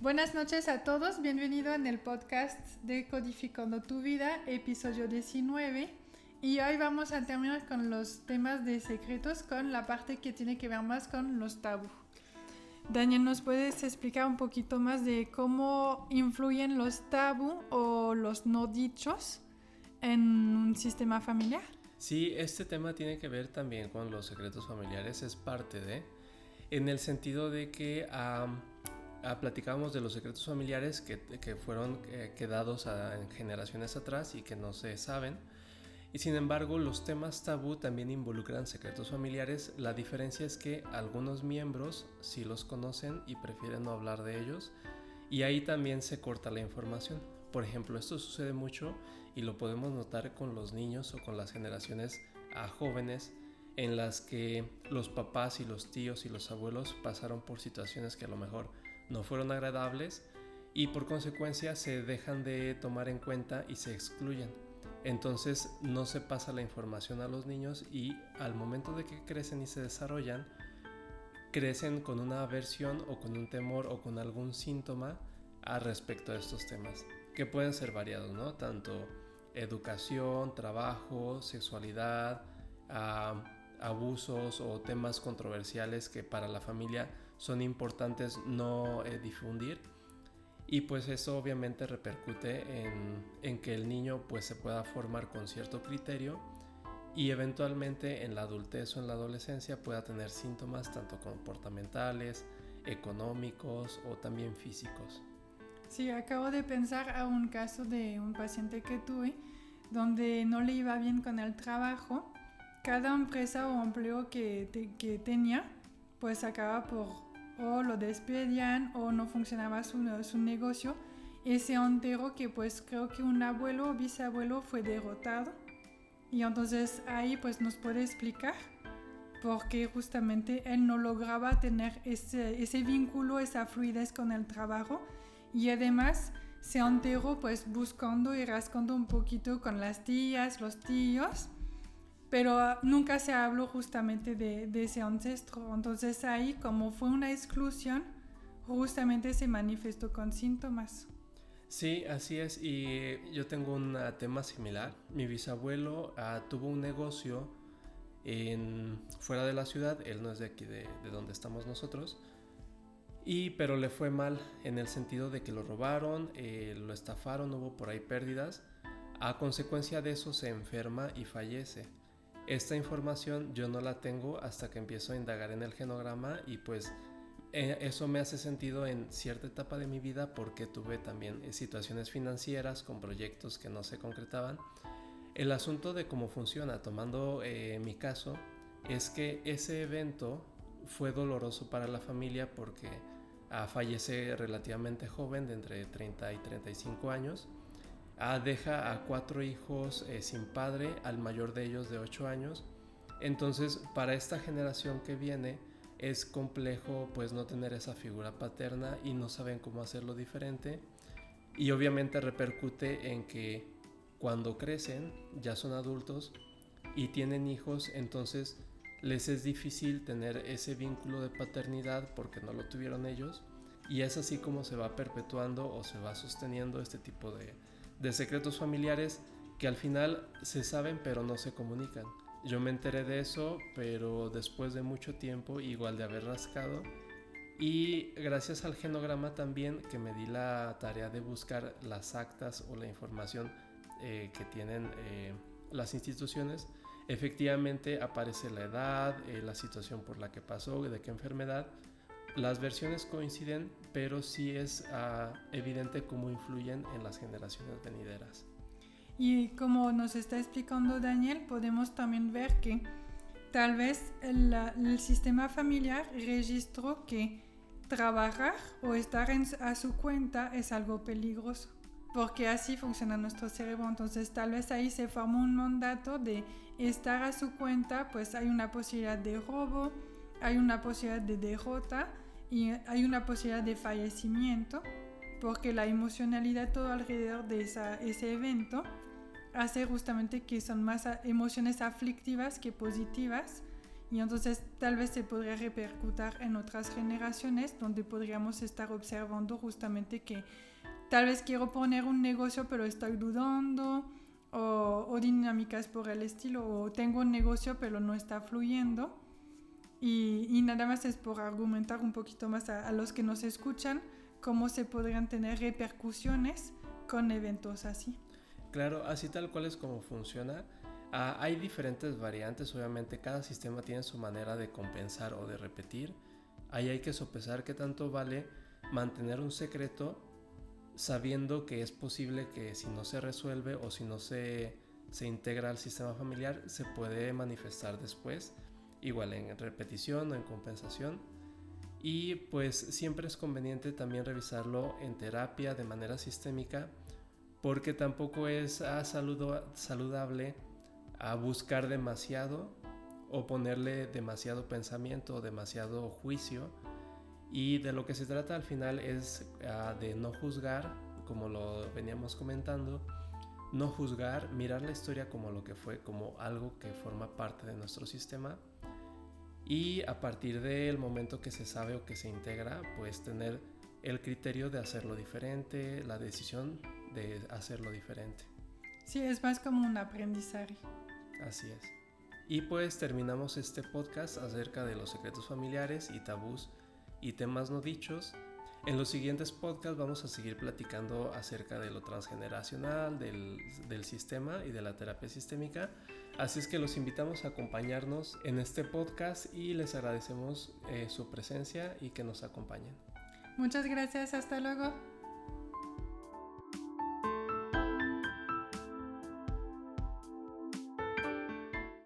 Buenas noches a todos, bienvenido en el podcast de Codificando tu Vida, episodio 19. Y hoy vamos a terminar con los temas de secretos, con la parte que tiene que ver más con los tabú. Daniel, ¿nos puedes explicar un poquito más de cómo influyen los tabú o los no dichos en un sistema familiar? Sí, este tema tiene que ver también con los secretos familiares, es parte de, en el sentido de que platicábamos de los secretos familiares que fueron quedados en generaciones atrás y que no se saben. Y sin embargo, los temas tabú también involucran secretos familiares. La diferencia es que algunos miembros sí los conocen y prefieren no hablar de ellos. Y ahí también se corta la información. Por ejemplo, esto sucede mucho y lo podemos notar con los niños o con las generaciones jóvenes en las que los papás y los tíos y los abuelos pasaron por situaciones que a lo mejor no fueron agradables y por consecuencia se dejan de tomar en cuenta y se excluyen. Entonces no se pasa la información a los niños y al momento de que crecen y se desarrollan, crecen con una aversión o con un temor o con algún síntoma respecto a estos temas, que pueden ser variados, ¿no? Tanto educación, trabajo, sexualidad, abusos o temas controversiales que para la familia son importantes no difundir. Y pues eso obviamente repercute en que el niño pues se pueda formar con cierto criterio y eventualmente en la adultez o en la adolescencia pueda tener síntomas tanto comportamentales, económicos o también físicos. Sí, acabo de pensar a un caso de un paciente que tuve donde no le iba bien con el trabajo. Cada empresa o empleo que tenía pues acaba por o lo despedían o no funcionaba su negocio y se enteró que pues creo que un abuelo o bisabuelo fue derrotado y entonces ahí pues nos puede explicar por qué justamente él no lograba tener ese vínculo, esa fluidez con el trabajo y además se enteró pues buscando y rascando un poquito con las tías, los tíos, pero nunca se habló justamente de ese ancestro. Entonces ahí, como fue una exclusión, justamente se manifestó con síntomas. Sí, así es, y yo tengo un tema similar. Mi bisabuelo tuvo un negocio fuera de la ciudad, él no es de aquí de donde estamos nosotros, pero le fue mal en el sentido de que lo robaron, lo estafaron, hubo por ahí pérdidas. A consecuencia de eso se enferma y fallece. Esta información yo no la tengo hasta que empiezo a indagar en el genograma y pues eso me hace sentido en cierta etapa de mi vida porque tuve también situaciones financieras con proyectos que no se concretaban. El asunto de cómo funciona, tomando mi caso, es que ese evento fue doloroso para la familia porque fallece relativamente joven, de entre 30 y 35 años. Deja a 4 hijos sin padre, al mayor de ellos de 8 años. Entonces para esta generación que viene es complejo pues no tener esa figura paterna y no saben cómo hacerlo diferente y obviamente repercute en que cuando crecen ya son adultos y tienen hijos, entonces les es difícil tener ese vínculo de paternidad porque no lo tuvieron ellos y es así como se va perpetuando o se va sosteniendo este tipo de secretos familiares que al final se saben pero no se comunican. Yo me enteré de eso, pero después de mucho tiempo, igual de haber rascado, y gracias al genograma también, que me di la tarea de buscar las actas o la información que tienen las instituciones, efectivamente aparece la edad, la situación por la que pasó, de qué enfermedad. Las versiones coinciden, pero sí es evidente cómo influyen en las generaciones venideras. Y como nos está explicando Daniel, podemos también ver que tal vez el sistema familiar registró que trabajar o estar a su cuenta es algo peligroso, porque así funciona nuestro cerebro. Entonces tal vez ahí se formó un mandato de estar a su cuenta, pues hay una posibilidad de robo, hay una posibilidad de derrota y hay una posibilidad de fallecimiento, porque la emocionalidad todo alrededor de ese evento hace justamente que son más emociones aflictivas que positivas Y entonces tal vez se podría repercutir en otras generaciones donde podríamos estar observando justamente que tal vez quiero poner un negocio pero estoy dudando o dinámicas por el estilo, o tengo un negocio pero no está fluyendo. Y nada más es por argumentar un poquito más a los que nos escuchan cómo se podrían tener repercusiones con eventos así. Claro, así tal cual es como funciona. Hay diferentes variantes, obviamente cada sistema tiene su manera de compensar o de repetir. Ahí hay que sopesar qué tanto vale mantener un secreto sabiendo que es posible que si no se resuelve o si no se integra al sistema familiar, se puede manifestar después, igual en repetición o en compensación. Y pues siempre es conveniente también revisarlo en terapia de manera sistémica, porque tampoco es saludable a buscar demasiado o ponerle demasiado pensamiento o demasiado juicio. Y de lo que se trata al final es de no juzgar, como lo veníamos comentando, no juzgar, mirar la historia como lo que fue, como algo que forma parte de nuestro sistema, y a partir del momento que se sabe o que se integra, pues tener el criterio de hacerlo diferente, la decisión de hacerlo diferente. Sí, es más como un aprendizaje. Así es. Y pues terminamos este podcast acerca de los secretos familiares y tabús y temas no dichos. En los siguientes podcasts vamos a seguir platicando acerca de lo transgeneracional, del sistema y de la terapia sistémica. Así es que los invitamos a acompañarnos en este podcast y les agradecemos su presencia y que nos acompañen. Muchas gracias, hasta luego.